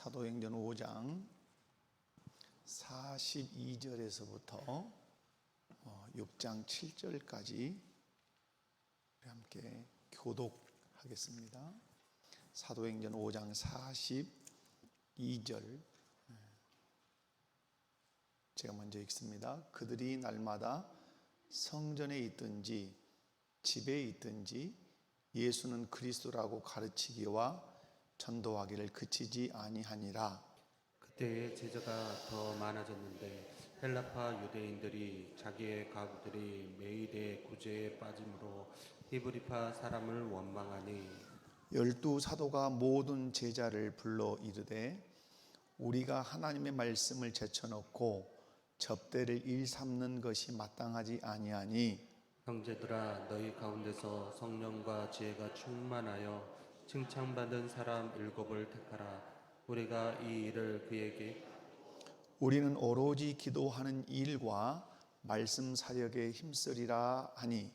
사도행전 5장 42절에서부터 6장 7절까지 함께 교독하겠습니다. 사도행전 5장 42절 제가 먼저 읽습니다. 그들이 날마다 성전에 있든지 집에 있든지 예수는 그리스도라고 가르치기와 전도하기를 그치지 아니하니라. 그때의 제자가 더 많아졌는데 헬라파 유대인들이 자기의 가부들이 매일의 구제에 빠짐으로 히브리파 사람을 원망하니 12 사도가 모든 제자를 불러 이르되 우리가 하나님의 말씀을 제쳐놓고 접대를 일삼는 것이 마땅하지 아니하니 형제들아 너희 가운데서 성령과 지혜가 충만하여 칭찬받은 사람 7을 택하라. 우리가 이 일을 그에게 우리는 오로지 기도하는 일과 말씀 사역에 힘쓰리라 하니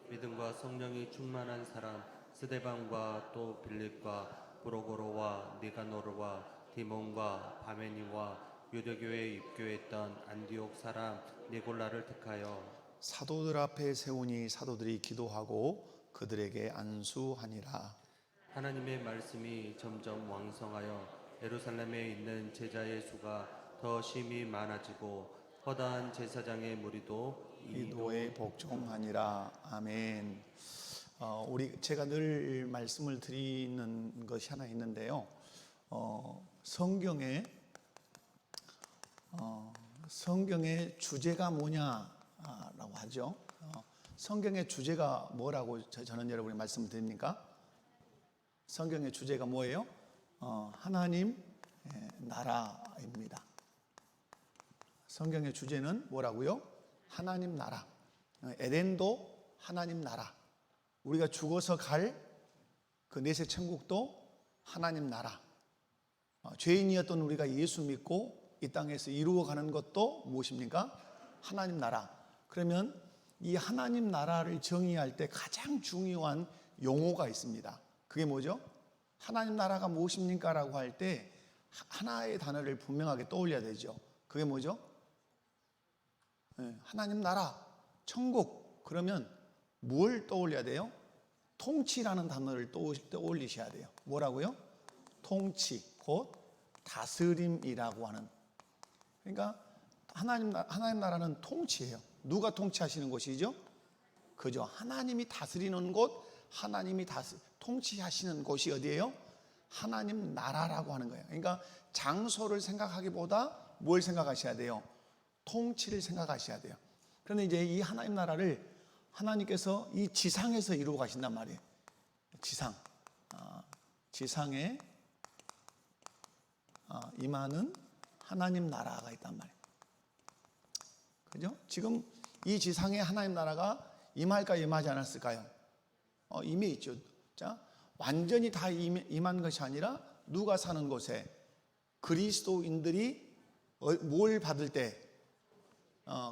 믿음과 성령이 충만한 사람 스데반과 또 빌립과 브로고로와 니가노르와 디몬과 바메니와 유대교회에 입교했던 안디옥 사람 니골라를 택하여 사도들 앞에 세우니 사도들이 기도하고 그들에게 안수하니라. 하나님의 말씀이 점점 왕성하여 예루살렘에 있는 제자의 수가 더 심히 많아지고 허다한 제사장의 무리도 이도에 복종하니라. 아멘. 제가 늘 말씀을 드리는 것이 하나 있는데요. 성경의 주제가 뭐냐라고 하죠. 성경의 주제가 뭐라고 저는 여러분이 말씀을 드립니까? 성경의 주제가 뭐예요? 하나님 나라입니다. 성경의 주제는 뭐라고요? 하나님 나라. 에덴도 하나님 나라. 우리가 죽어서 갈 그 내세 천국도 하나님 나라. 죄인이었던 우리가 예수 믿고 이 땅에서 이루어가는 것도 무엇입니까? 하나님 나라. 그러면 이 하나님 나라를 정의할 때 가장 중요한 용어가 있습니다. 그게 뭐죠? 하나님 나라가 무엇입니까? 라고 할 때 하나의 단어를 분명하게 떠올려야 되죠. 그게 뭐죠? 하나님 나라, 천국. 그러면 뭘 떠올려야 돼요? 통치라는 단어를 떠올리셔야 돼요. 뭐라고요? 통치, 곧 다스림이라고 하는. 그러니까 하나님 나라는 통치예요. 누가 통치하시는 곳이죠? 그죠? 하나님이 다스리는 곳, 하나님이 통치하시는 곳이 어디예요? 하나님 나라라고 하는 거예요. 그러니까 장소를 생각하기보다 뭘 생각하셔야 돼요? 통치를 생각하셔야 돼요. 그런데 이제 이 하나님 나라를 하나님께서 이 지상에서 이루어 가신단 말이에요. 지상에 임하는 하나님 나라가 있단 말이에요. 그죠? 지금 이 지상에 하나님 나라가 임할까 임하지 않았을까요? 임해 있죠. 자, 완전히 다 임한 것이 아니라 누가 사는 곳에 그리스도인들이 뭘 받을 때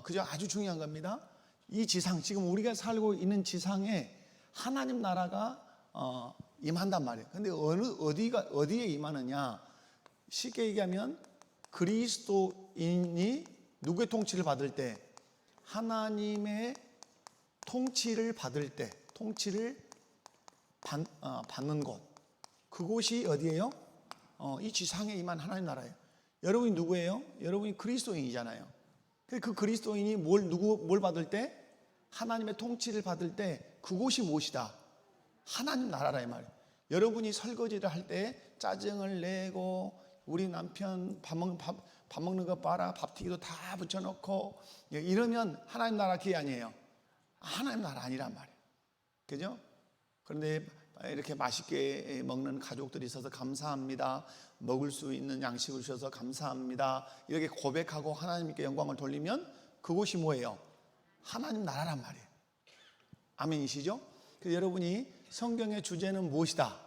그죠? 아주 중요한 겁니다. 이 지상, 지금 우리가 살고 있는 지상에 하나님 나라가 임한단 말이에요. 근데 어디에 임하느냐? 쉽게 얘기하면 그리스도인이 누구의 통치를 받을 때? 하나님의 통치를 받을 때, 통치를 받는 곳. 그곳이 어디예요? 이 지상에 임한 하나님 나라예요. 여러분이 누구예요? 여러분이 그리스도인이잖아요. 그 그리스도인이 뭘 받을 때? 하나님의 통치를 받을 때 그곳이 무엇이다? 하나님 나라라 이 말이에요. 여러분이 설거지를 할 때 짜증을 내고 우리 남편 밥 먹는 거 봐라, 밥튀기도 다 붙여놓고 이러면 하나님 나라 기 아니에요. 하나님 나라 아니란 말이에요. 그죠? 그런데 이렇게 맛있게 먹는 가족들이 있어서 감사합니다. 먹을 수 있는 양식을 주셔서 감사합니다. 이렇게 고백하고 하나님께 영광을 돌리면 그곳이 뭐예요? 하나님 나라란 말이에요. 아멘이시죠? 그래서 여러분이 성경의 주제는 무엇이다?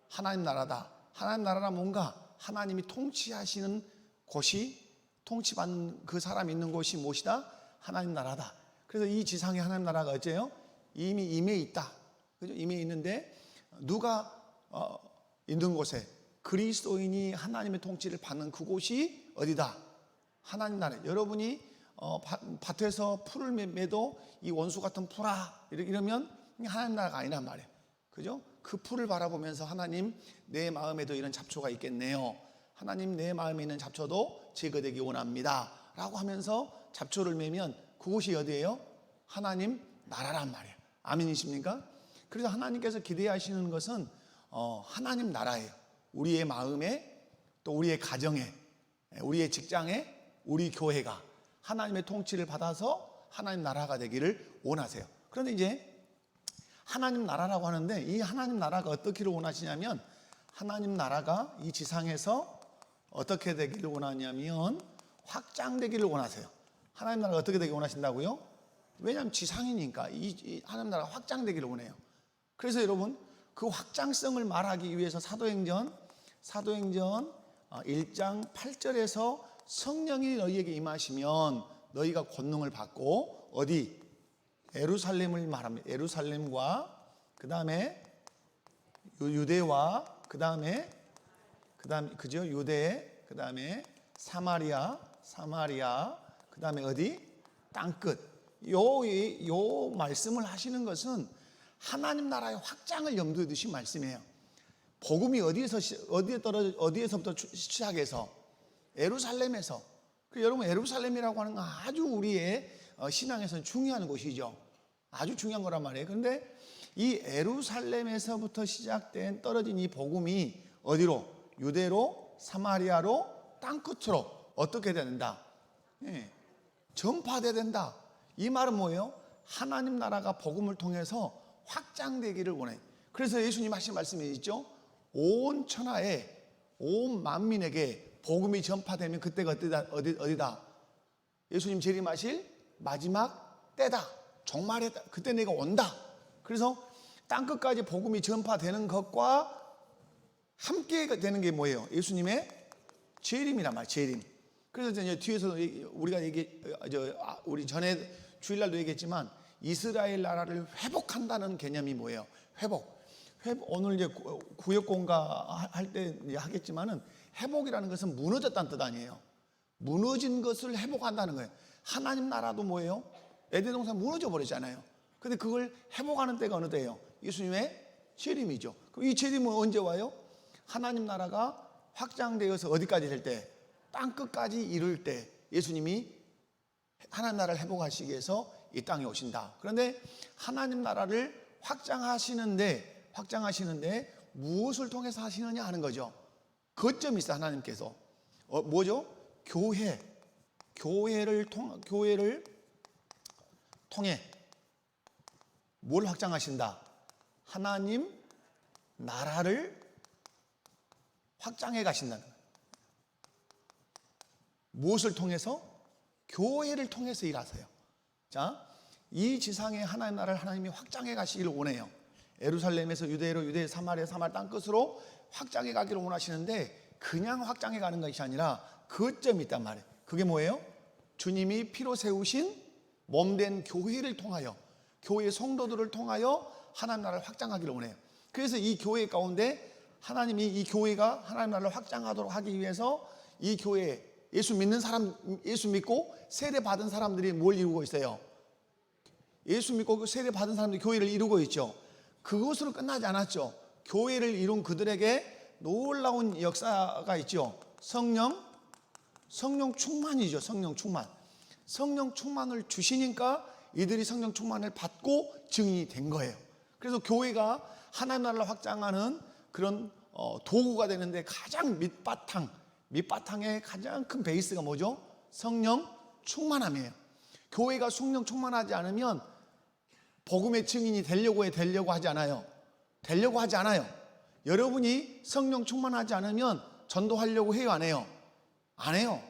하나님 나라다. 하나님 나라라 뭔가 하나님이 통치하시는 곳이, 통치받는 그 사람이 있는 곳이 무엇이다? 하나님 나라다. 그래서 이 지상에 하나님 나라가 어째요? 이미 임해 있다. 그죠? 임해 있는데 누가 있는 곳에 그리스도인이 하나님의 통치를 받는 그곳이 어디다? 하나님 나라. 여러분이 밭에서 풀을 매도 이 원수 같은 풀아 이러면 하나님 나라가 아니란 말이에요. 그죠? 그 풀을 바라보면서 하나님 내 마음에도 이런 잡초가 있겠네요. 하나님 내 마음에 있는 잡초도 제거되기 원합니다. 라고 하면서 잡초를 매면 그곳이 어디예요? 하나님 나라란 말이에요. 아멘이십니까? 그래서 하나님께서 기대하시는 것은 하나님 나라예요. 우리의 마음에 또 우리의 가정에 우리의 직장에 우리 교회가 하나님의 통치를 받아서 하나님 나라가 되기를 원하세요. 그런데 이제 하나님 나라라고 하는데 이 하나님 나라가 어떻기를 원하시냐면 하나님 나라가 이 지상에서 어떻게 되기를 원하냐면 확장되기를 원하세요. 하나님 나라가 어떻게 되기를 원하신다고요? 왜냐하면 지상이니까 이 하나님 나라가 확장되기를 원해요. 그래서 여러분 그 확장성을 말하기 위해서 사도행전 1장 8절에서 성령이 너희에게 임하시면 너희가 권능을 받고 어디? 예루살렘을 말합니다. 예루살렘과 그 다음에 유대와 그 다음에 그죠? 유대 그 다음에 사마리아 그 다음에 어디? 땅끝. 요 말씀을 하시는 것은 하나님 나라의 확장을 염두에 두신 말씀이에요. 복음이 어디에서부터 시작해서 예루살렘에서. 여러분 예루살렘이라고 하는 건 아주 우리의 신앙에서는 중요한 곳이죠. 아주 중요한 거란 말이에요. 그런데 이 예루살렘에서부터 시작된 떨어진 이 복음이 어디로? 유대로, 사마리아로, 땅끝으로 어떻게 된다? 전파돼야 된다. 이 말은 뭐예요? 하나님 나라가 복음을 통해서 확장되기를 원해요. 그래서 예수님 하신 말씀이 있죠. 온 천하에 온 만민에게 복음이 전파되면 그때가 어디다? 예수님 재림하실 마지막 때다. 종말의 때. 그때 내가 온다. 그래서 땅끝까지 복음이 전파되는 것과 함께 되는 게 뭐예요? 예수님의 재림이란 말이에요. 재림. 그래서 이제 뒤에서 우리가 우리 전에 주일날도 얘기했지만 이스라엘 나라를 회복한다는 개념이 뭐예요? 회복. 오늘 이제 구역공가 할 때 하겠지만은 회복이라는 것은 무너졌다는 뜻 아니에요. 무너진 것을 회복한다는 거예요. 하나님 나라도 뭐예요? 에덴 동산 무너져 버리잖아요. 근데 그걸 회복하는 때가 어느 때예요? 예수님의 재림이죠. 그럼 이 재림은 언제 와요? 하나님 나라가 확장되어서 어디까지 될 때? 땅끝까지 이룰 때 예수님이 하나님 나라를 회복하시기 위해서 이 땅에 오신다. 그런데 하나님 나라를 확장하시는데 무엇을 통해서 하시느냐 하는 거죠. 거점이 있어요. 하나님께서 뭐죠? 교회를 통해 뭘 확장하신다? 하나님 나라를 확장해 가신다는 거예요. 무엇을 통해서? 교회를 통해서 일하세요. 자, 이 지상에 하나님 나라를 하나님이 확장해 가시기를 원해요. 예루살렘에서 유대로, 유대 사마리아 땅끝으로 확장해 가기를 원하시는데 그냥 확장해 가는 것이 아니라 거점이 있단 말이에요. 그게 뭐예요? 주님이 피로 세우신 몸된 교회를 통하여, 교회 성도들을 통하여 하나님 나라를 확장하기를 원해요. 그래서 이 교회 가운데 하나님이 이 교회가 하나님 나라를 확장하도록 하기 위해서 이 교회 예수 믿고 세례 받은 사람들이 뭘 이루고 있어요? 예수 믿고 세례 받은 사람들이 교회를 이루고 있죠. 그것으로 끝나지 않았죠. 교회를 이룬 그들에게 놀라운 역사가 있죠. 성령 충만이죠. 성령 충만을 주시니까 이들이 성령 충만을 받고 증인이 된 거예요. 그래서 교회가 하나님 나라를 확장하는 그런 도구가 되는데 가장 밑바탕의 가장 큰 베이스가 뭐죠? 성령 충만함이에요. 교회가 성령 충만하지 않으면 복음의 증인이 되려고 하지 않아요. 여러분이 성령 충만하지 않으면 전도하려고 해요, 안 해요? 안 해요.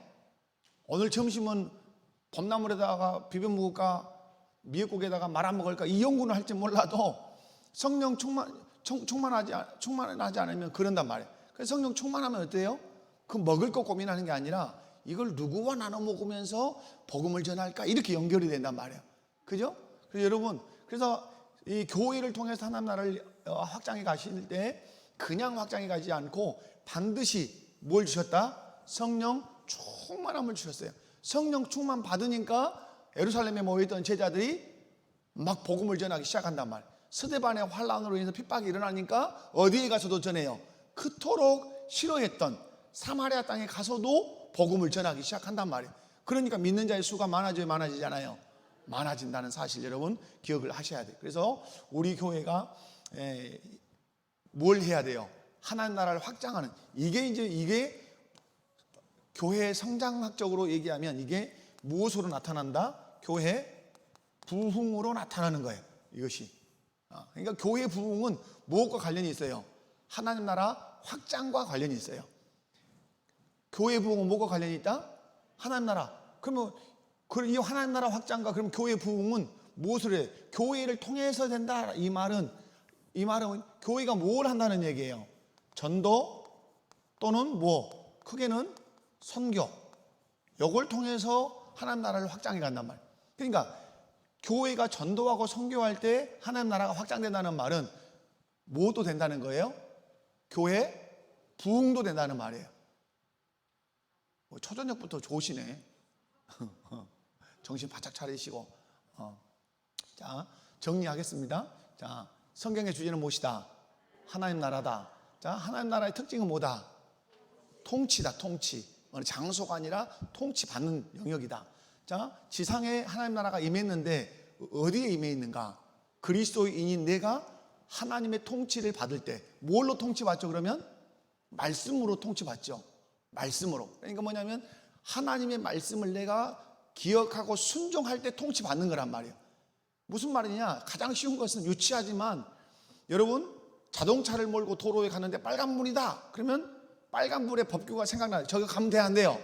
오늘 점심은 봄나물에다가 비벼 먹을까, 미역국에다가 말아 먹을까, 이 연구는 할지 몰라도 성령 충만하지 않으면 그런단 말이에요. 그래서 성령 충만하면 어때요? 그 먹을 거 고민하는 게 아니라 이걸 누구와 나눠 먹으면서 복음을 전할까, 이렇게 연결이 된단 말이에요. 그죠? 그래서 여러분, 그래서 이 교회를 통해서 하나님 나라를 확장해 가실 때 그냥 확장해 가지 않고 반드시 뭘 주셨다? 성령 충만함을 주셨어요. 성령 충만 받으니까 예루살렘에 모여있던 제자들이 막 복음을 전하기 시작한단 말이에요. 스데반의 환란으로 인해서 핍박이 일어나니까 어디에 가서도 전해요. 그토록 싫어했던 사마리아 땅에 가서도 복음을 전하기 시작한단 말이에요. 그러니까 믿는 자의 수가 많아져야 많아지잖아요. 많아진다는 사실 여러분 기억을 하셔야 돼요. 그래서 우리 교회가 뭘 해야 돼요? 하나님 나라를 확장하는, 이게 교회 성장학적으로 얘기하면 이게 무엇으로 나타난다? 교회 부흥으로 나타나는 거예요. 이것이. 그러니까 교회 부흥은 무엇과 관련이 있어요? 하나님 나라 확장과 관련이 있어요. 교회 부흥은 무엇과 관련이 있다? 하나님 나라. 그러면 이 하나님 나라 확장과 그럼 교회 부흥은 무엇을 해? 교회를 통해서 된다. 이 말은 교회가 뭘 한다는 얘기예요? 전도 또는 뭐 크게는 선교. 이걸 통해서 하나님 나라를 확장해 간단 말이에요. 그러니까 교회가 전도하고 선교할 때 하나님 나라가 확장된다는 말은 뭐도 된다는 거예요? 교회 부흥도 된다는 말이에요. 초저녁부터 좋으시네. 정신 바짝 차리시고. 자, 정리하겠습니다. 자, 성경의 주제는 무엇이다? 하나님 나라다. 자, 하나님 나라의 특징은 뭐다? 통치다, 통치. 어느 장소가 아니라 통치받는 영역이다. 자, 지상에 하나님 나라가 임했는데 어디에 임해 있는가? 그리스도인인 내가 하나님의 통치를 받을 때 뭘로 통치받죠? 그러면 말씀으로 통치받죠. 말씀으로. 그러니까 뭐냐면 하나님의 말씀을 내가 기억하고 순종할 때 통치받는 거란 말이에요. 무슨 말이냐? 가장 쉬운 것은 유치하지만 여러분 자동차를 몰고 도로에 가는데 빨간불이다. 그러면 빨간불의 법규가 생각나요. 저기 가면 돼, 안 돼요?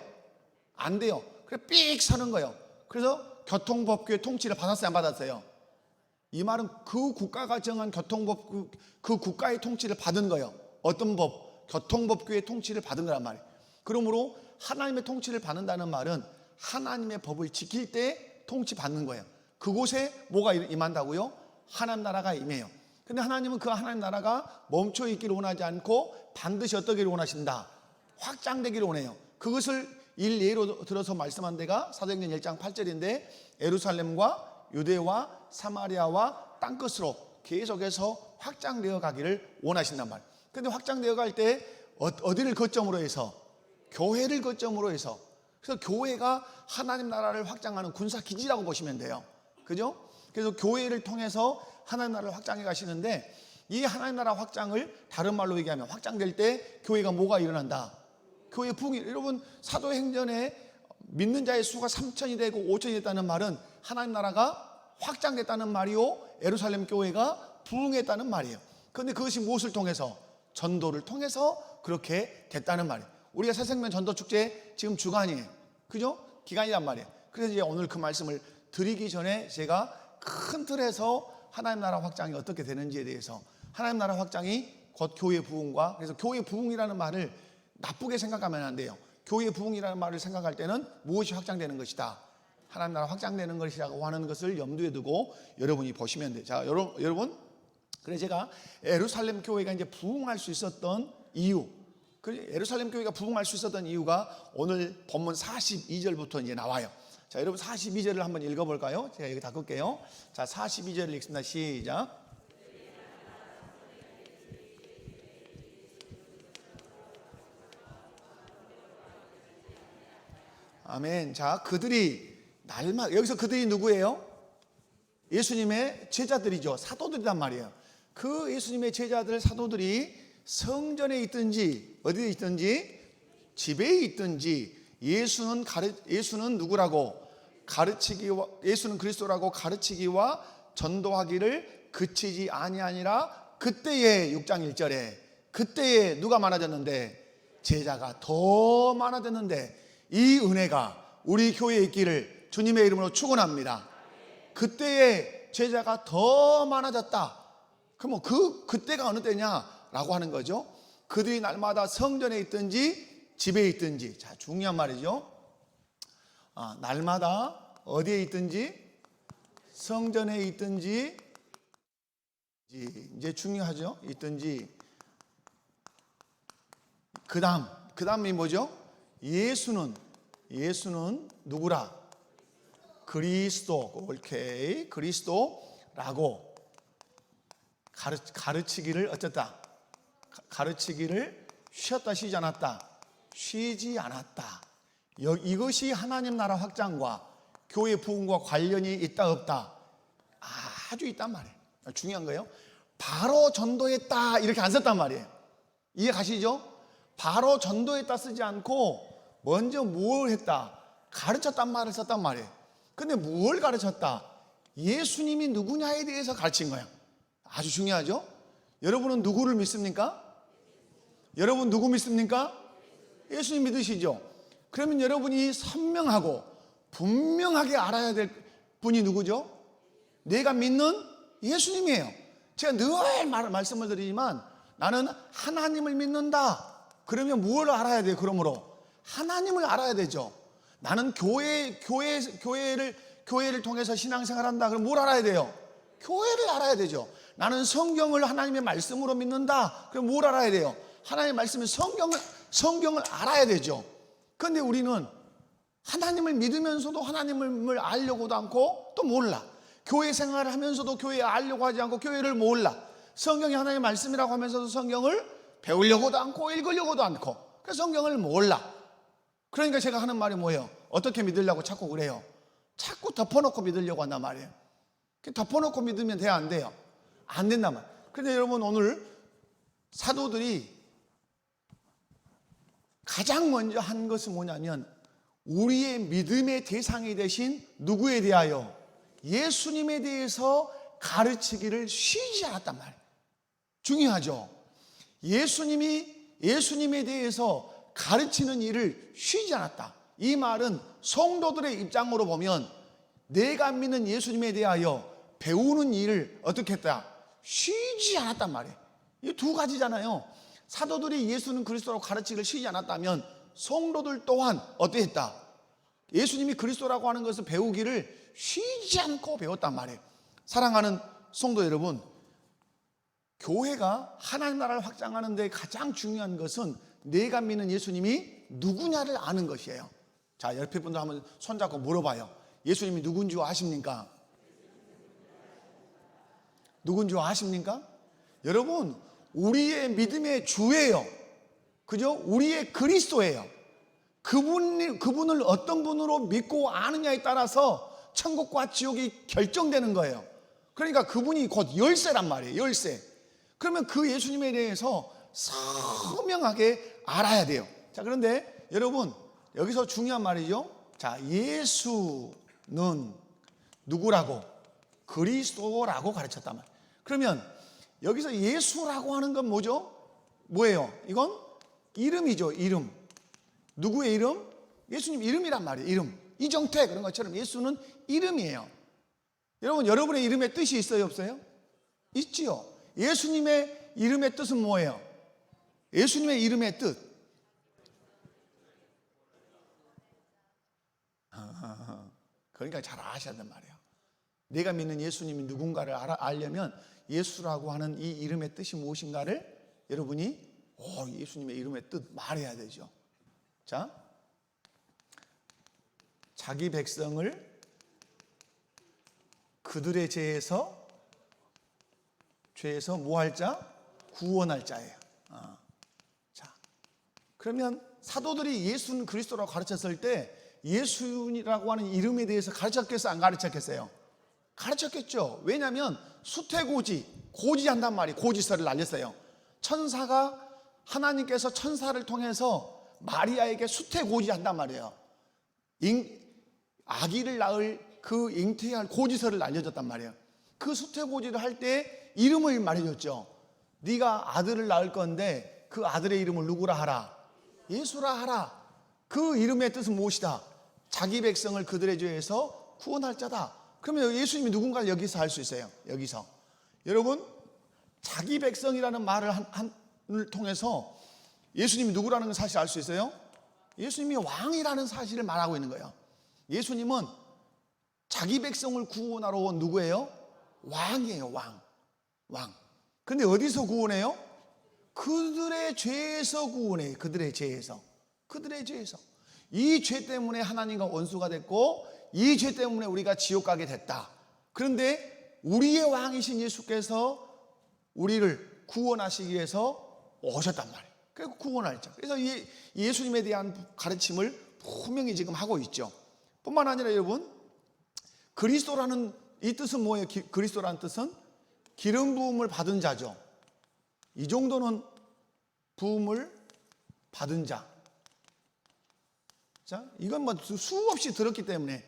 안 돼요. 그래 삑 서는 거예요. 그래서 교통법규의 통치를 받았어요, 안 받았어요? 이 말은 그 국가가 정한 교통법규, 그 국가의 통치를 받은 거예요. 어떤 법? 교통법규의 통치를 받은 거란 말이에요. 그러므로 하나님의 통치를 받는다는 말은 하나님의 법을 지킬 때 통치받는 거예요. 그곳에 뭐가 임한다고요? 하나님 나라가 임해요. 근데 하나님은 그 하나님 나라가 멈춰 있기를 원하지 않고 반드시 어떠기를 원하신다? 확장되기를 원해요. 그것을 일예로 들어서 말씀한 데가 사도행전 1장 8절인데 예루살렘과 유대와 사마리아와 땅끝으로 계속해서 확장되어 가기를 원하신단 말이에요. 근데 확장되어 갈 때 어디를 거점으로 해서? 교회를 거점으로 해서. 그래서 교회가 하나님 나라를 확장하는 군사기지라고 보시면 돼요. 그죠? 그래서 교회를 통해서 하나님 나라를 확장해 가시는데 이 하나님 나라 확장을 다른 말로 얘기하면 확장될 때 교회가 뭐가 일어난다? 교회 부흥이. 여러분 사도행전에 믿는 자의 수가 3천이 되고 5천이 됐다는 말은 하나님 나라가 확장됐다는 말이요, 예루살렘 교회가 부흥했다는 말이에요. 그런데 그것이 무엇을 통해서? 전도를 통해서 그렇게 됐다는 말이에요. 우리가 새생명 전도축제 지금 주간이에요. 그죠? 기간이란 말이에요. 그래서 이제 오늘 그 말씀을 드리기 전에 제가 큰 틀에서 하나님 나라 확장이 어떻게 되는지에 대해서, 하나님 나라 확장이 곧 교회 부흥과, 그래서 교회 부흥이라는 말을 나쁘게 생각하면 안 돼요. 교회 부흥이라는 말을 생각할 때는 무엇이 확장되는 것이다? 하나님 나라 확장되는 것이라고 하는 것을 염두에 두고 여러분이 보시면 돼요. 자, 여러분, 그래서 제가 예루살렘 교회가 이제 부흥할 수 있었던 이유, 예루살렘 교회가 부흥할 수 있었던 이유가 오늘 본문 42절부터 이제 나와요. 자, 여러분 42절을 한번 읽어볼까요? 제가 여기 다 끌게요. 자, 42절을 읽습니다. 시작. 아멘. 자, 그들이 날마다, 여기서 그들이 누구예요? 예수님의 제자들이죠. 사도들이란 말이에요. 그 예수님의 제자들, 사도들이 성전에 있든지 어디에 있든지 집에 있든지 예수는 누구라고 가르치기와, 예수는 그리스도라고 가르치기와 전도하기를 그치지 아니하니라. 그때에 6장 1절에 그때에 누가 많아졌는데? 제자가 더 많아졌는데 이 은혜가 우리 교회에 있기를 주님의 이름으로 축원합니다. 그때에 제자가 더 많아졌다. 그럼 그때가 어느 때냐라고 하는 거죠. 그들이 날마다 성전에 있든지 집에 있든지. 자, 중요한 말이죠. 날마다 어디에 있든지, 성전에 있든지, 이제 중요하죠. 있든지 그 다음이 뭐죠? 예수는 누구라? 그리스도. 오케이. 그리스도라고 가르치기를 어쨌다? 가르치기를 쉬지 않았다. 이것이 하나님 나라 확장과 교회 부흥과 관련이 있다 없다? 아주 있단 말이에요. 중요한 거예요. 바로 전도했다 이렇게 안 썼단 말이에요. 이해 가시죠? 바로 전도했다 쓰지 않고 먼저 뭘 했다? 가르쳤단 말을 썼단 말이에요. 근데 뭘 가르쳤다? 예수님이 누구냐에 대해서 가르친 거야. 아주 중요하죠? 여러분은 누구를 믿습니까? 여러분 누구 믿습니까? 예수님 믿으시죠? 그러면 여러분이 선명하고 분명하게 알아야 될 분이 누구죠? 내가 믿는 예수님이에요. 제가 늘 말씀을 드리지만 나는 하나님을 믿는다. 그러면 무엇을 알아야 돼요? 그러므로 하나님을 알아야 되죠. 나는 교회를 통해서 신앙생활한다. 그럼 뭘 알아야 돼요? 교회를 알아야 되죠. 나는 성경을 하나님의 말씀으로 믿는다. 그럼 뭘 알아야 돼요? 하나님의 말씀은 성경을 알아야 되죠. 그런데 우리는 하나님을 믿으면서도 하나님을 알려고도 않고 또 몰라. 교회 생활을 하면서도 교회 알려고 하지 않고 교회를 몰라. 성경이 하나님의 말씀이라고 하면서도 성경을 배우려고도 않고 읽으려고도 않고 그래서 성경을 몰라. 그러니까 제가 하는 말이 뭐예요? 어떻게 믿으려고 자꾸 그래요? 자꾸 덮어놓고 믿으려고 한단 말이에요. 덮어놓고 믿으면 돼요? 안 돼요? 안 된단 말이에요. 그런데 여러분 오늘 사도들이 가장 먼저 한 것은 뭐냐면 우리의 믿음의 대상이 되신 누구에 대하여? 예수님에 대해서 가르치기를 쉬지 않았단 말이에요. 중요하죠. 예수님에 대해서 가르치는 일을 쉬지 않았다. 이 말은 성도들의 입장으로 보면 내가 믿는 예수님에 대하여 배우는 일을 어떻게 했다? 쉬지 않았단 말이에요. 이 두 가지잖아요. 사도들이 예수는 그리스도라고 가르치기를 쉬지 않았다면 성도들 또한 어떻게 했다? 예수님이 그리스도라고 하는 것을 배우기를 쉬지 않고 배웠단 말이에요. 사랑하는 성도 여러분, 교회가 하나님 나라를 확장하는 데 가장 중요한 것은 내가 믿는 예수님이 누구냐를 아는 것이에요. 자, 옆에 분들 한번 손잡고 물어봐요. 예수님이 누군지 아십니까? 누군지 아십니까? 여러분, 우리의 믿음의 주예요. 그죠? 우리의 그리스도예요. 그분을 어떤 분으로 믿고 아느냐에 따라서 천국과 지옥이 결정되는 거예요. 그러니까 그분이 곧 열쇠란 말이에요. 열쇠. 그러면 그 예수님에 대해서 선명하게 알아야 돼요. 자, 그런데 여러분 여기서 중요한 말이죠. 자, 예수는 누구라고? 그리스도라고 가르쳤단 말이에요. 그러면 여기서 예수라고 하는 건 뭐죠? 뭐예요? 이건 이름이죠. 이름. 누구의 이름? 예수님 이름이란 말이에요. 이름. 이정태 그런 것처럼 예수는 이름이에요. 여러분, 여러분의 이름의 뜻이 있어요? 없어요? 있지요. 예수님의 이름의 뜻은 뭐예요? 예수님의 이름의 뜻. 그러니까 잘 아셔야 된단 말이에요. 내가 믿는 예수님이 누군가를 알려면 예수라고 하는 이 이름의 뜻이 무엇인가를 여러분이 예수님의 이름의 뜻 말해야 되죠. 자, 자기 백성을 그들의 죄에서 뭐 할 자? 구원할 자예요. 자, 그러면 사도들이 예수는 그리스도라고 가르쳤을 때 예수라고 하는 이름에 대해서 가르쳤겠어요? 안 가르쳤겠어요? 가르쳤겠죠. 왜냐하면 고지한단 말이에요. 고지서를 날렸어요. 하나님께서 천사를 통해서 마리아에게 수태고지한단 말이에요. 아기를 낳을 그 잉태할 고지서를 날려줬단 말이에요. 그 수태고지를 할 때 이름을 말해줬죠. 네가 아들을 낳을 건데 그 아들의 이름을 누구라 하라? 예수라 하라. 그 이름의 뜻은 무엇이다? 자기 백성을 그들의 죄에서 구원할 자다. 그러면 예수님이 누군가를 여기서 알 수 있어요. 여기서 여러분, 자기 백성이라는 말을 통해서 예수님이 누구라는 걸 사실 알 수 있어요? 예수님이 왕이라는 사실을 말하고 있는 거예요. 예수님은 자기 백성을 구원하러 온 누구예요? 왕이에요. 왕. 그런데 어디서 구원해요? 그들의 죄에서 구원해. 그들의 죄에서. 이 죄 때문에 하나님과 원수가 됐고 이 죄 때문에 우리가 지옥 가게 됐다. 그런데 우리의 왕이신 예수께서 우리를 구원하시기 위해서 오셨단 말이에요. 그래서 구원하셨죠. 그래서 예수님에 대한 가르침을 분명히 지금 하고 있죠. 뿐만 아니라 여러분, 그리스도라는 이 뜻은 뭐예요? 그리스도라는 뜻은 기름 부음을 받은 자죠. 이 정도는 부음을 받은 자. 자, 이건 뭐 수없이 들었기 때문에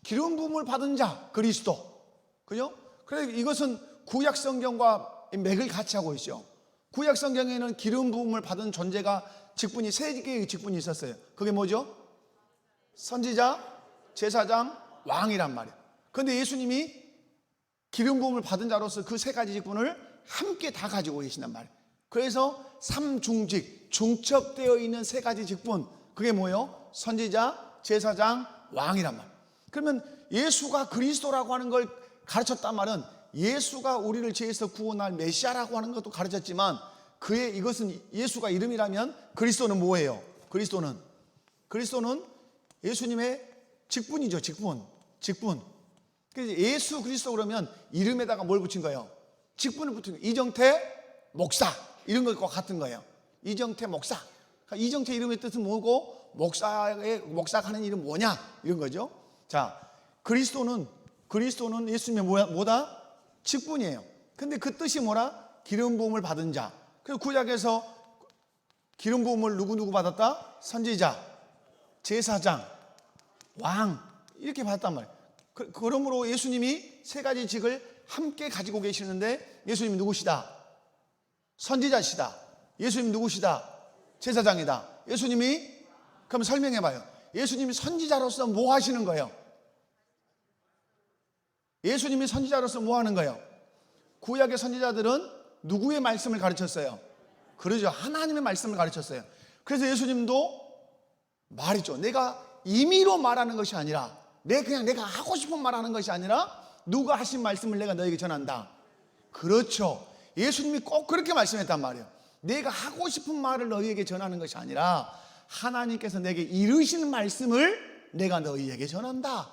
기름 부음을 받은 자, 그리스도. 그죠? 그래서 이것은 구약 성경과 맥을 같이 하고 있죠. 구약 성경에는 기름 부음을 받은 존재가 직분이 세 개의 직분이 있었어요. 그게 뭐죠? 선지자, 제사장, 왕이란 말이에요. 그런데 예수님이 기름 부음을 받은 자로서 그 세 가지 직분을 함께 다 가지고 계신단 말이에요. 그래서 삼중직, 중첩되어 있는 세 가지 직분, 그게 뭐예요? 선지자, 제사장, 왕이란 말이에요. 그러면 예수가 그리스도라고 하는 걸 가르쳤단 말은 예수가 우리를 죄에서 구원할 메시아라고 하는 것도 가르쳤지만 이것은 예수가 이름이라면 그리스도는 뭐예요? 그리스도는 예수님의 직분이죠. 직분. 그래서 예수 그리스도 그러면 이름에다가 뭘 붙인 거예요? 직분을 붙인 거예요. 이정태 목사 이런 것과 같은 거예요. 이정태 목사. 그러니까 이정태 이름의 뜻은 뭐고 목사가 하는 일은 뭐냐 이런 거죠. 자, 그리스도는 예수님의 뭐다? 직분이에요. 근데 그 뜻이 뭐라? 기름 부음을 받은 자. 그래서 구약에서 기름 부음을 누구 받았다? 선지자, 제사장, 왕 이렇게 받았단 말이에요. 그러므로 예수님이 세 가지 직을 함께 가지고 계시는데 예수님이 누구시다? 선지자시다. 예수님이 누구시다? 제사장이다. 예수님이 그럼 설명해 봐요. 예수님이 선지자로서 뭐 하시는 거예요? 예수님이 선지자로서 뭐 하는 거예요? 구약의 선지자들은 누구의 말씀을 가르쳤어요? 그러죠. 하나님의 말씀을 가르쳤어요. 그래서 예수님도 말이죠. 내가 임의로 말하는 것이 아니라 내가 하고 싶은 말하는 것이 아니라 누가 하신 말씀을 내가 너에게 전한다. 그렇죠. 예수님이 꼭 그렇게 말씀했단 말이에요. 내가 하고 싶은 말을 너희에게 전하는 것이 아니라 하나님께서 내게 이르신 말씀을 내가 너희에게 전한다.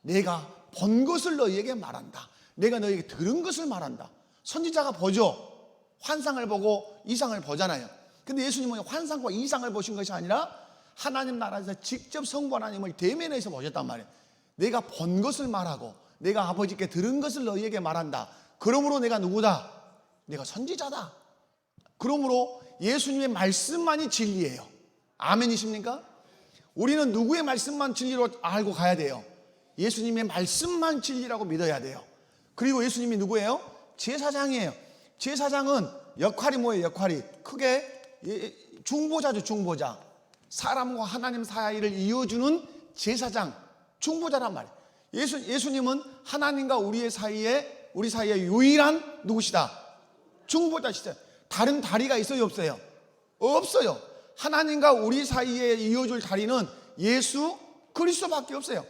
내가 본 것을 너희에게 말한다. 내가 너희에게 들은 것을 말한다. 선지자가 보죠. 환상을 보고 이상을 보잖아요. 근데 예수님은 환상과 이상을 보신 것이 아니라 하나님 나라에서 직접 성부 하나님을 대면해서 보셨단 말이에요. 내가 본 것을 말하고 내가 아버지께 들은 것을 너희에게 말한다. 그러므로 내가 누구다? 내가 선지자다. 그러므로 예수님의 말씀만이 진리예요. 아멘이십니까? 우리는 누구의 말씀만 진리로 알고 가야 돼요? 예수님의 말씀만 진리라고 믿어야 돼요. 그리고 예수님이 누구예요? 제사장이에요. 제사장은 역할이 뭐예요? 역할이 크게 중보자죠. 중보자. 사람과 하나님 사이를 이어주는 제사장, 중보자란 말이에요. 예수님은 하나님과 우리 사이에 유일한 누구시다? 중보자시다. 다른 다리가 있어요? 없어요? 없어요. 하나님과 우리 사이에 이어줄 다리는 예수 그리스도밖에 없어요.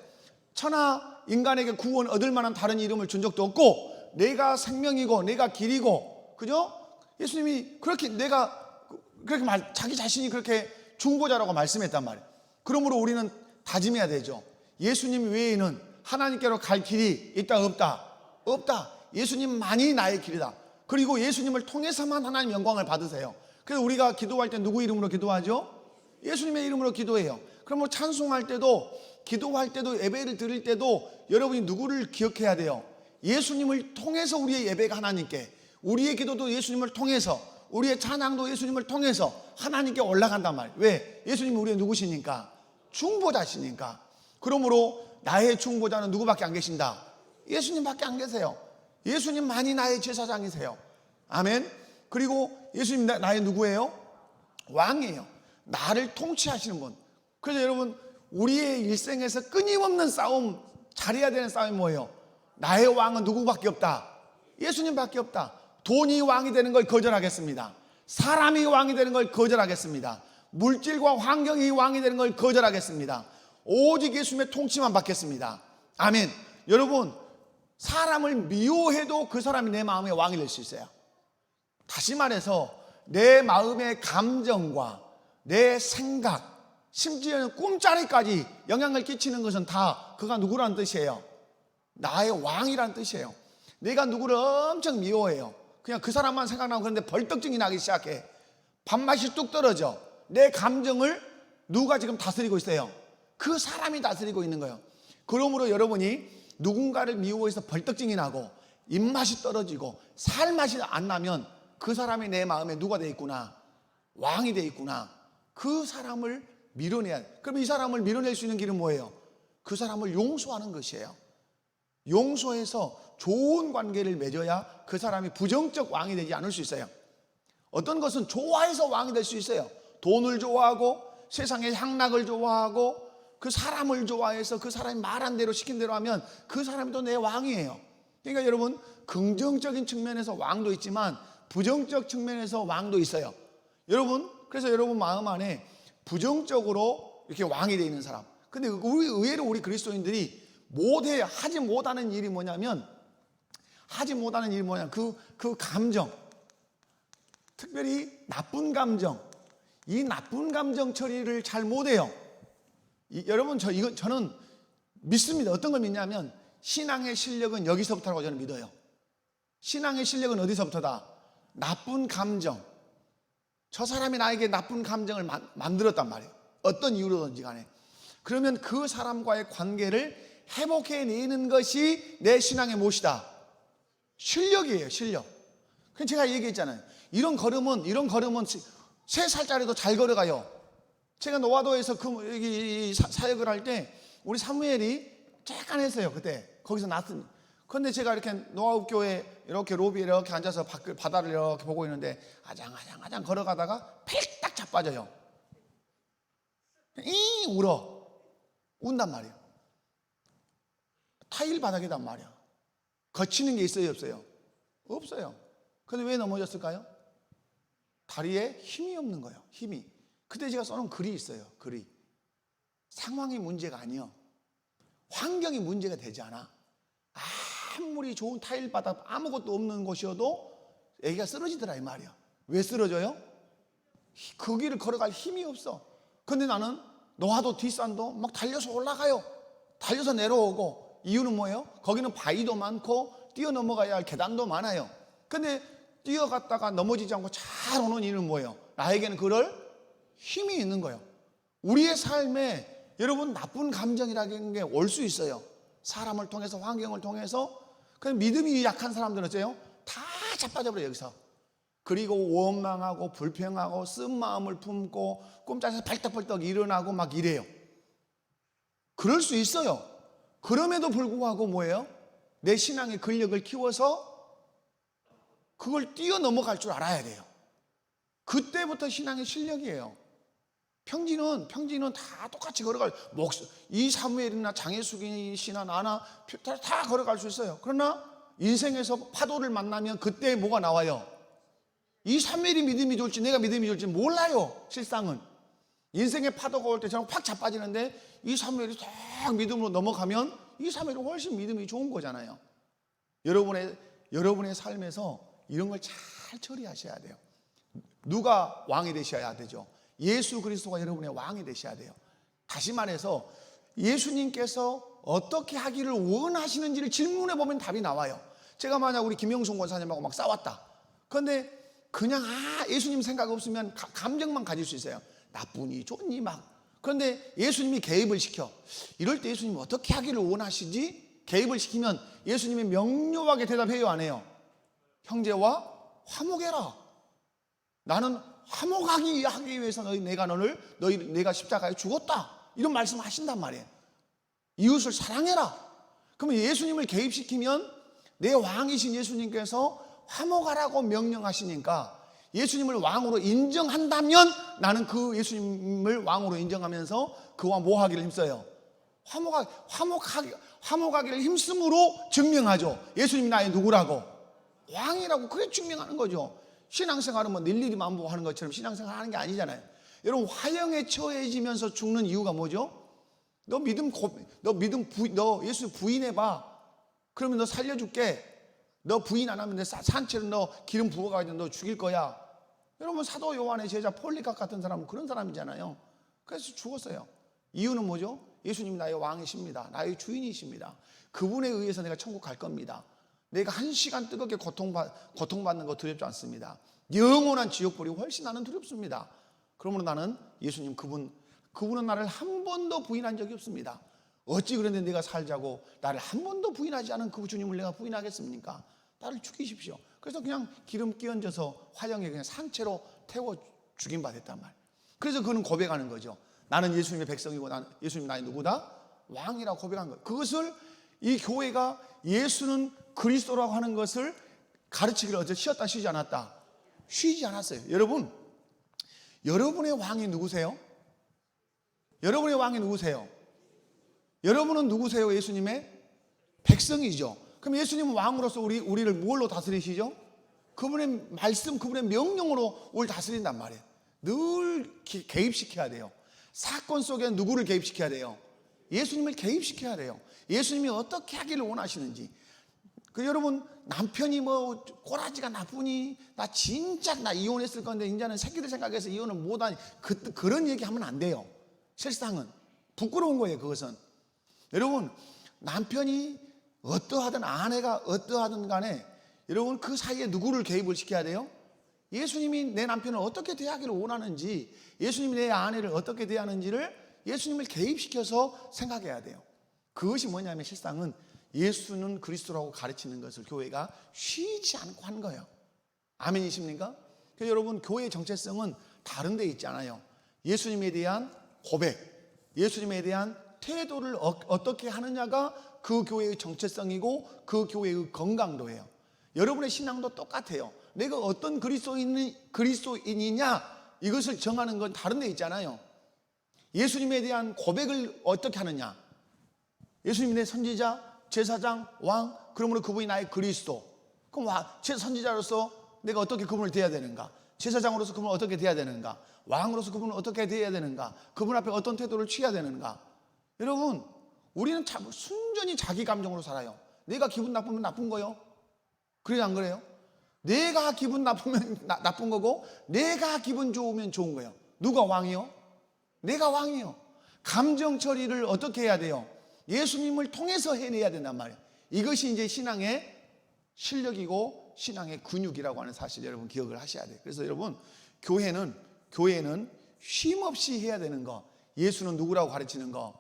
천하 인간에게 구원 얻을 만한 다른 이름을 준 적도 없고 내가 생명이고 내가 길이고, 그죠? 예수님이 그렇게 자기 자신이 그렇게 중보자라고 말씀했단 말이에요. 그러므로 우리는 다짐해야 되죠. 예수님 외에는 하나님께로 갈 길이 있다 없다? 없다. 예수님만이 나의 길이다. 그리고 예수님을 통해서만 하나님 영광을 받으세요. 그래서 우리가 기도할 때 누구 이름으로 기도하죠? 예수님의 이름으로 기도해요. 그럼 뭐 찬송할 때도, 기도할 때도, 예배를 드릴 때도 여러분이 누구를 기억해야 돼요? 예수님을 통해서 우리의 예배가 하나님께, 우리의 기도도 예수님을 통해서, 우리의 찬양도 예수님을 통해서 하나님께 올라간단 말이에요. 왜? 예수님이 우리의 누구시니까? 중보자시니까. 그러므로 나의 중보자는 누구밖에 안 계신다? 예수님밖에 안 계세요. 예수님만이 나의 제사장이세요. 아멘. 그리고 예수님 나의 누구예요? 왕이에요. 나를 통치하시는 분. 그래서 여러분, 우리의 일생에서 끊임없는 싸움, 잘해야 되는 싸움이 뭐예요? 나의 왕은 누구밖에 없다? 예수님밖에 없다. 돈이 왕이 되는 걸 거절하겠습니다. 사람이 왕이 되는 걸 거절하겠습니다. 물질과 환경이 왕이 되는 걸 거절하겠습니다. 오직 예수님의 통치만 받겠습니다. 아멘. 여러분, 사람을 미워해도 그 사람이 내 마음의 왕이 될 수 있어요. 다시 말해서 내 마음의 감정과 내 생각, 심지어는 꿈자리까지 영향을 끼치는 것은 다 그가 누구라는 뜻이에요? 나의 왕이라는 뜻이에요. 내가 누구를 엄청 미워해요. 그냥 그 사람만 생각나고 그런데 벌떡증이 나기 시작해. 밥맛이 뚝 떨어져. 내 감정을 누가 지금 다스리고 있어요? 그 사람이 다스리고 있는 거예요. 그러므로 여러분이 누군가를 미워해서 벌떡증이 나고 입맛이 떨어지고 살맛이 안 나면 그 사람이 내 마음에 누가 돼 있구나, 왕이 돼 있구나. 그 사람을 밀어내야 돼. 그럼 이 사람을 밀어낼 수 있는 길은 뭐예요? 그 사람을 용서하는 것이에요. 용서해서 좋은 관계를 맺어야 그 사람이 부정적 왕이 되지 않을 수 있어요. 어떤 것은 좋아해서 왕이 될 수 있어요. 돈을 좋아하고 세상의 향락을 좋아하고 그 사람을 좋아해서 그 사람이 말한 대로 시킨 대로 하면 그 사람이 또 내 왕이에요. 그러니까 여러분, 긍정적인 측면에서 왕도 있지만 부정적 측면에서 왕도 있어요. 여러분, 그래서 여러분 마음 안에 부정적으로 이렇게 왕이 되어 있는 사람. 근데 의외로 우리 그리스도인들이 하지 못하는 일이 뭐냐면 그 감정, 특별히 나쁜 감정, 이 나쁜 감정 처리를 잘 못해요. 여러분, 저는 믿습니다. 어떤 걸 믿냐면 신앙의 실력은 여기서부터라고 저는 믿어요. 신앙의 실력은 어디서부터다? 나쁜 감정. 저 사람이 나에게 나쁜 감정을 만들었단 말이에요. 어떤 이유로든지 간에. 그러면 그 사람과의 관계를 회복해내는 것이 내 신앙의 무엇이다? 실력이에요, 실력. 그래서 제가 얘기했잖아요. 이런 걸음은 3살짜리도 잘 걸어가요. 제가 노화도에서 사역을 할 때 우리 사무엘이 잠깐 했어요. 그때 거기서 났으니. 그런데 제가 이렇게 노아읍교회 이렇게 로비에 이렇게 앉아서 바다를 이렇게 보고 있는데 아장아장 걸어가다가 펠딱 자빠져요. 운단 말이에요. 타일 바닥이단 말이야. 거치는 게 있어요, 없어요? 없어요. 근데 왜 넘어졌을까요? 다리에 힘이 없는 거예요. 힘이. 그때 제가 써놓은 글이 있어요. 글이. 상황이 문제가 아니요, 환경이 문제가 되지 않아. 아무리 좋은 타일 바닥 아무것도 없는 곳이어도 애기가 쓰러지더라 이 말이야. 왜 쓰러져요? 그 길을 걸어갈 힘이 없어. 근데 나는 노하도 뒷산도 막 달려서 올라가요. 달려서 내려오고. 이유는 뭐예요? 거기는 바위도 많고 뛰어넘어가야 할 계단도 많아요. 근데 뛰어갔다가 넘어지지 않고 잘 오는 이유는 뭐예요? 나에게는 그럴 힘이 있는 거예요. 우리의 삶에 여러분 나쁜 감정이라는 게 올 수 있어요. 사람을 통해서, 환경을 통해서. 그럼 믿음이 약한 사람들은 어째요? 다 자빠져버려요, 여기서. 그리고 원망하고 불평하고 쓴 마음을 품고 꿈자리에서 발떡발떡 일어나고 막 이래요. 그럴 수 있어요. 그럼에도 불구하고 뭐예요? 내 신앙의 근력을 키워서 그걸 뛰어넘어갈 줄 알아야 돼요. 그때부터 신앙의 실력이에요. 평지는 다 똑같이 걸어갈, 이 사무엘이나 장혜숙이 씨나 나나 다 걸어갈 수 있어요. 그러나 인생에서 파도를 만나면 그때 뭐가 나와요? 이 사무엘이 믿음이 좋을지 내가 믿음이 좋을지 몰라요. 실상은 인생의 파도가 올 때 저는 확 자빠지는데 이 사무엘이 딱 믿음으로 넘어가면 이 사무엘이 훨씬 믿음이 좋은 거잖아요. 여러분의 삶에서 이런 걸 잘 처리하셔야 돼요. 누가 왕이 되셔야 되죠? 예수 그리스도가 여러분의 왕이 되셔야 돼요. 다시 말해서 예수님께서 어떻게 하기를 원하시는지를 질문해 보면 답이 나와요. 제가 만약 우리 김영순 권사님하고 막 싸웠다. 그런데 그냥 예수님 생각 없으면 감정만 가질 수 있어요. 나쁘니 좋니 막. 그런데 예수님이 개입을 시켜. 이럴 때 예수님이 어떻게 하기를 원하시지? 개입을 시키면 예수님이 명료하게 대답해요, 안 해요? 형제와 화목해라. 나는 화목하기 위해서 내가 십자가에 죽었다. 이런 말씀 하신단 말이에요. 이웃을 사랑해라. 그러면 예수님을 개입시키면 내 왕이신 예수님께서 화목하라고 명령하시니까 예수님을 왕으로 인정한다면 나는 그 예수님을 왕으로 인정하면서 그와 뭐 하기를 힘써요? 화목하기를 힘쓰므로 증명하죠. 예수님이 나의 누구라고? 왕이라고. 그게 증명하는 거죠. 신앙생활은 뭐 일일이 만보하는 것처럼 신앙생활 하는 게 아니잖아요. 여러분, 화형에 처해지면서 죽는 이유가 뭐죠? 너 예수 부인해봐. 그러면 너 살려줄게. 너 부인 안 하면 내 산채로 너 기름 부어가지고 너 죽일 거야. 여러분 사도 요한의 제자 폴리갑 같은 사람은 그런 사람이잖아요. 그래서 죽었어요. 이유는 뭐죠? 예수님이 나의 왕이십니다. 나의 주인이십니다. 그분에 의해서 내가 천국 갈 겁니다. 내가 1시간 뜨겁게 고통받는 거 두렵지 않습니다. 영원한 지옥불이 훨씬 나는 두렵습니다. 그러므로 나는 예수님 그분은 나를 한 번도 부인한 적이 없습니다. 어찌 그런데 내가 살자고 나를 한 번도 부인하지 않은 그 주님을 내가 부인하겠습니까? 나를 죽이십시오. 그래서 그냥 기름 끼얹어서 화형에 그냥 산채로 태워 죽임 받았단 말이에요. 그래서 그는 고백하는 거죠. 나는 예수님의 백성이고 예수님 나의 누구다? 왕이라고 고백한 거예요. 그것을 이 교회가 예수는 그리스도라고 하는 것을 가르치기를 어제 쉬었다 쉬지 않았다? 쉬지 않았어요. 여러분, 여러분의 왕이 누구세요? 여러분의 왕이 누구세요? 여러분은 누구세요? 예수님의 백성이죠. 그럼 예수님은 왕으로서 우리를 뭘로 다스리시죠? 그분의 말씀, 그분의 명령으로 우리를 다스린단 말이에요. 늘 개입시켜야 돼요. 사건 속에 누구를 개입시켜야 돼요? 예수님을 개입시켜야 돼요. 예수님이 어떻게 하기를 원하시는지. 여러분, 남편이 뭐 꼬라지가 나쁘니 나 진짜 이혼했을 건데 이제는 새끼들 생각해서 이혼을 못하니 그런 얘기하면 안 돼요. 실상은 부끄러운 거예요. 그것은 여러분, 남편이 어떠하든 아내가 어떠하든 간에 여러분 그 사이에 누구를 개입을 시켜야 돼요? 예수님이 내 남편을 어떻게 대하기를 원하는지, 예수님이 내 아내를 어떻게 대하는지를 예수님을 개입시켜서 생각해야 돼요. 그것이 뭐냐면 실상은 예수는 그리스도라고 가르치는 것을 교회가 쉬지 않고 한 거예요. 아멘이십니까? 그래서 여러분, 교회의 정체성은 다른 데 있지 않아요. 예수님에 대한 고백, 예수님에 대한 태도를 어떻게 하느냐가 그 교회의 정체성이고 그 교회의 건강도예요. 여러분의 신앙도 똑같아요. 내가 어떤 그리스도인이냐 이것을 정하는 건 다른 데 있잖아요. 예수님에 대한 고백을 어떻게 하느냐. 예수님이 내 선지자, 제사장, 왕, 그러므로 그분이 나의 그리스도. 그럼 선지자로서 내가 어떻게 그분을 대해야 되는가? 제사장으로서 그분을 어떻게 대해야 되는가? 왕으로서 그분을 어떻게 대해야 되는가? 그분 앞에 어떤 태도를 취해야 되는가? 여러분, 우리는 순전히 자기 감정으로 살아요. 내가 기분 나쁘면 나쁜 거요. 그래요, 안 그래요? 내가 기분 나쁘면 나쁜 거고 내가 기분 좋으면 좋은 거예요. 누가 왕이요? 내가 왕이요. 감정 처리를 어떻게 해야 돼요? 예수님을 통해서 해내야 된단 말이에요. 이것이 이제 신앙의 실력이고 신앙의 근육이라고 하는 사실 여러분 기억을 하셔야 돼요. 그래서 여러분, 교회는 쉼없이 해야 되는 거, 예수는 누구라고 가르치는 거,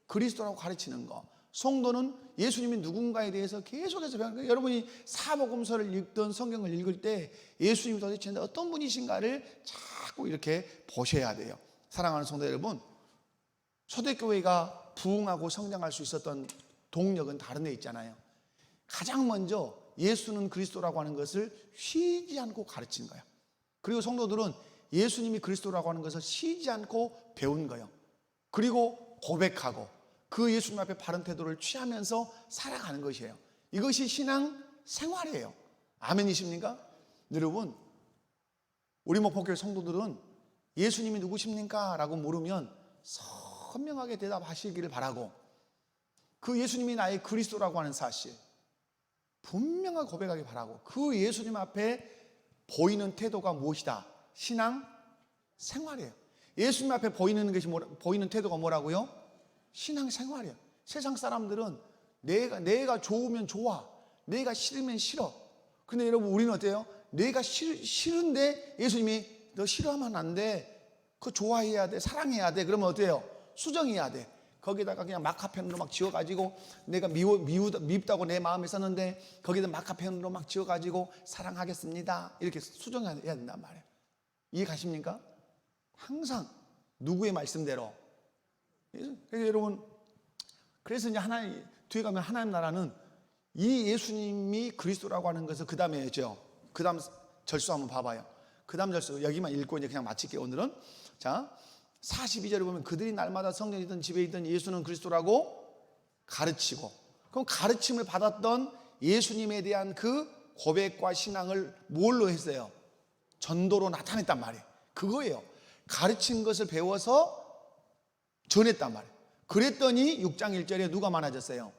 그리스도라고 가르치는 거, 성도는 예수님이 누군가에 대해서 계속해서 배우는 거예요. 여러분이 사복음서를 읽던 성경을 읽을 때 예수님이 도대체 어떤 분이신가를 자꾸 이렇게 보셔야 돼요. 사랑하는 성도 여러분, 초대교회가 부흥하고 성장할 수 있었던 동력은 다른 데 있잖아요. 가장 먼저 예수는 그리스도라고 하는 것을 쉬지 않고 가르친 거예요. 그리고 성도들은 예수님이 그리스도라고 하는 것을 쉬지 않고 배운 거예요. 그리고 고백하고 그 예수님 앞에 바른 태도를 취하면서 살아가는 것이에요. 이것이 신앙 생활이에요. 아멘이십니까? 여러분, 우리 목포교회 성도들은 예수님이 누구십니까? 라고 물으면 선명하게 대답하시기를 바라고, 그 예수님이 나의 그리스도라고 하는 사실 분명하게 고백하기 바라고, 그 예수님 앞에 보이는 태도가 무엇이다? 신앙 생활이에요. 예수님 앞에 보이는 태도가 뭐라고요? 신앙 생활이에요. 세상 사람들은 내가 좋으면 좋아, 내가 싫으면 싫어. 근데 여러분, 우리는 어때요? 내가 싫은데 예수님이 너 싫어하면 안 돼, 그거 좋아해야 돼, 사랑해야 돼. 그러면 어때요? 수정해야 돼. 거기다가 그냥 마카펜으로 막 지어가지고 내가 밉다고 내 마음에 썼는데 거기다 마카펜으로 막 지어가지고 사랑하겠습니다 이렇게 수정해야 된단 말이에요. 이해 가십니까? 항상 누구의 말씀대로. 그래서 여러분, 그래서 이제 하나님 뒤에 가면 하나님 나라는 이 예수님이 그리스도라고 하는 것을 그 다음에죠. 그 다음 절수 한번 봐봐요. 그 다음 절수 여기만 읽고 이제 그냥 마칠게요. 오늘은 자 42절에 보면 그들이 날마다 성전이든 집에 있든 예수는 그리스도라고 가르치고, 그럼 가르침을 받았던 예수님에 대한 그 고백과 신앙을 뭘로 했어요? 전도로 나타냈단 말이에요. 그거예요. 가르친 것을 배워서 전했단 말이에요. 그랬더니 6장 1절에 누가 많아졌어요?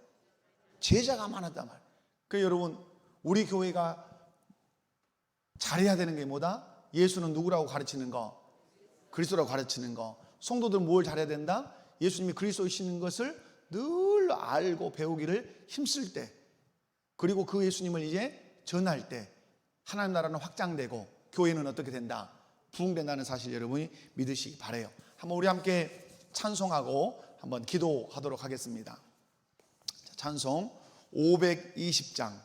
제자가 많았단 말이에요. 그러니까 여러분, 우리 교회가 잘해야 되는 게 뭐다? 예수는 누구라고 가르치는 거? 그리스도라고 가르치는 거. 성도들은 뭘 잘해야 된다? 예수님이 그리스도이시는 것을 늘 알고 배우기를 힘쓸 때, 그리고 그 예수님을 이제 전할 때 하나님 나라는 확장되고 교회는 어떻게 된다? 부흥된다는 사실 여러분이 믿으시기 바라요. 한번 우리 함께 찬송하고 한번 기도하도록 하겠습니다. 찬송 520장